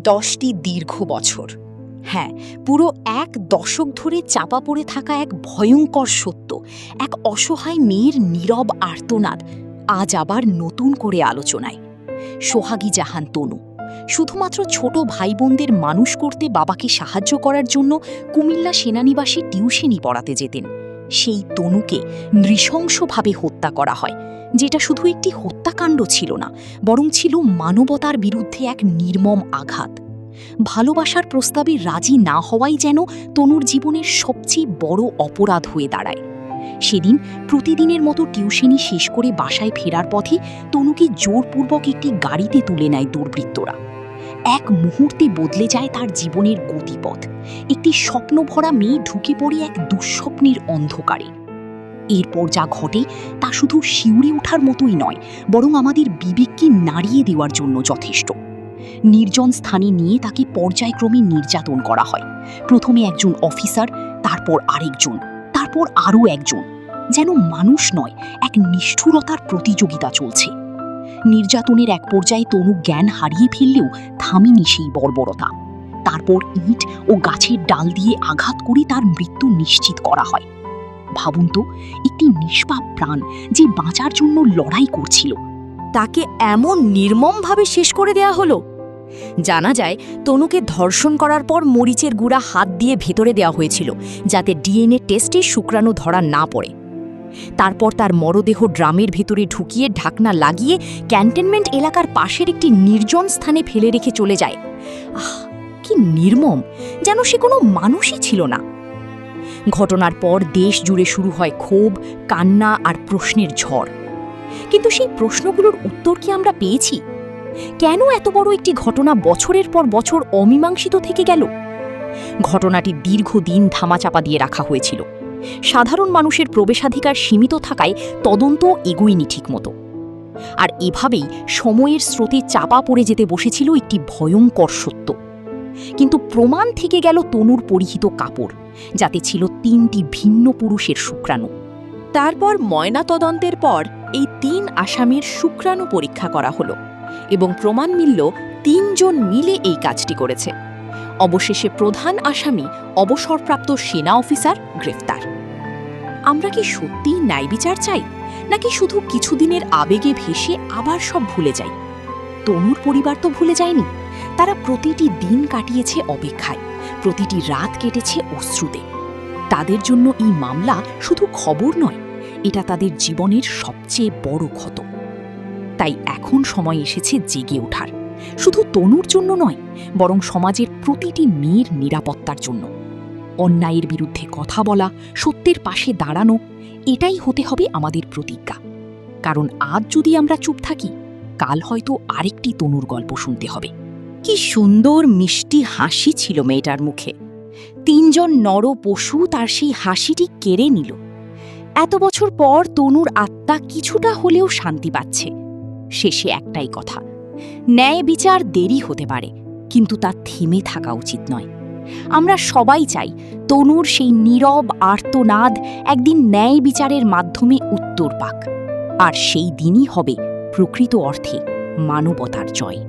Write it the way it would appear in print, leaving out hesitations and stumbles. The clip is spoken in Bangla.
10টি দীর্ঘ বছর, হ্যাঁ, পুরো এক দশক ধরে চাপা পড়ে থাকা এক ভয়ঙ্কর সত্য, এক অসহায় মেয়ের নীরব আর্তনাদ আজ আবার নতুন করে আলোচনায়। সোহাগী জাহান তনু শুধুমাত্র ছোট ভাই বোনদের মানুষ করতে বাবাকে সাহায্য করার জন্য কুমিল্লা সেনানিবাসে টিউশনি পড়াতে যেতেন। সেই তনুকে নৃশংসভাবে হত্যা করা হয়, যেটা শুধু একটি হত্যাকাণ্ড ছিল না, বরং ছিল মানবতার বিরুদ্ধে এক নির্মম আঘাত। ভালোবাসার প্রস্তাবে রাজি না হওয়াই যেন তনুর জীবনের সবচেয়ে বড় অপরাধ হয়ে দাঁড়ায়। সেদিন প্রতিদিনের মতো টিউশনি শেষ করে বাসায় ফেরার পথে তনুকে জোরপূর্বক একটি গাড়িতে তুলে নেয় দুর্বৃত্তরা। এক মুহূর্তে বদলে যায় তার জীবনের গতিপথ। একটি স্বপ্নভরা মেয়ে ঢুকে পড়ে এক দুঃস্বপ্নের অন্ধকারে। এরপর যা ঘটে তা শুধু শিউরে ওঠার মতোই নয়, বরং আমাদের বিবেককে নাড়িয়ে দেওয়ার জন্য যথেষ্ট। নির্জন স্থানে নিয়ে তাকে পর্যায়ক্রমে নির্যাতন করা হয়। প্রথমে একজন অফিসার, তারপর আরেকজন, তারপর আরও একজন। যেন মানুষ নয়, এক নিষ্ঠুরতার প্রতিযোগিতা চলছে। নির্যাতনের এক পর্যায়ে তনু জ্ঞান হারিয়ে ফেললেও থামেনি সেই বর্বরতা। তারপর ইট ও গাছের ডাল দিয়ে আঘাত করে তার মৃত্যু নিশ্চিত করা হয়। ভাবুন তো, একটি নিষ্পাপ প্রাণ যে বাঁচার জন্য লড়াই করছিল, তাকে এমন নির্মমভাবে শেষ করে দেয়া হলো। জানা যায়, তনুকে ধর্ষণ করার পর মরিচের গুঁড়া হাত দিয়ে ভেতরে দেওয়া হয়েছিল, যাতে ডিএনএ টেস্টে শুক্রাণু ধরা না পড়ে। তারপর তার মরদেহ ড্রামের ভেতরে ঢুকিয়ে ঢাকনা লাগিয়ে ক্যান্টনমেন্ট এলাকার পাশের একটি নির্জন স্থানে ফেলে রেখে চলে যায়। আহ, কি নির্মম! যেন সে কোনো মানুষই ছিল না। ঘটনার পর দেশ জুড়ে শুরু হয় ক্ষোভ, কান্না আর প্রশ্নের ঝড়। কিন্তু সেই প্রশ্নগুলোর উত্তর কি আমরা পেয়েছি? কেন এত বড় একটি ঘটনা বছরের পর বছর অমীমাংসিত থেকে গেল? ঘটনাটি দীর্ঘদিন ধামাচাপা দিয়ে রাখা হয়েছিল। সাধারণ মানুষের প্রবেশাধিকার সীমিত থাকায় তদন্ত এগোয়নি ঠিকমতো। আর এভাবেই সময়ের স্রোতে চাপা পড়ে যেতে বসেছিল একটি ভয়ঙ্কর সত্য। কিন্তু প্রমাণ থেকে গেল তনুর পরিহিত কাপড়, যাতে ছিল 3টি ভিন্ন পুরুষের শুক্রাণু। তারপর ময়নাতদন্তের পর এই 3 আসামির শুক্রাণু পরীক্ষা করা হলো এবং প্রমাণ মিলল 3 জন মিলে এই কাজটি করেছে। অবশেষে প্রধান আসামি, অবসরপ্রাপ্ত সেনা অফিসার, গ্রেফতার। আমরা কি সত্যিই ন্যায় বিচার চাই, নাকি শুধু কিছুদিনের আবেগে ভেসে আবার সব ভুলে যাই? তনুর পরিবার তো ভুলে যায়নি। তারা প্রতিটি দিন কাটিয়েছে অপেক্ষায়, প্রতিটি রাত কেটেছে অশ্রুতে। তাদের জন্য এই মামলা শুধু খবর নয়, এটা তাদের জীবনের সবচেয়ে বড় ক্ষত। তাই এখন সময় এসেছে জেগে ওঠার, শুধু তনুর জন্য নয়, বরং সমাজের প্রতিটি মেয়ের নিরাপত্তার জন্য। অন্যায়ের বিরুদ্ধে কথা বলা, সত্যের পাশে দাঁড়ানো, এটাই হতে হবে আমাদের প্রতিজ্ঞা। কারণ আজ যদি আমরা চুপ থাকি, কাল হয়তো আরেকটি তনুর গল্প শুনতে হবে। কি সুন্দর মিষ্টি হাসি ছিল মেয়েটার মুখে। 3 জন নর পশু তার সেই হাসিটি কেড়ে নিল। এত বছর পর তনুর আত্মা কিছুটা হলেও শান্তি পাচ্ছে। শেষে একটাই কথা, ন্যায় বিচার দেরি হতে পারে, কিন্তু তা থেমে থাকা উচিত নয়। আমরা সবাই চাই তনুর সেই নীরব আর্তনাদ একদিন ন্যায় বিচারের মাধ্যমে উত্তর পাক। আর সেই দিনই হবে প্রকৃত অর্থে মানবতার জয়।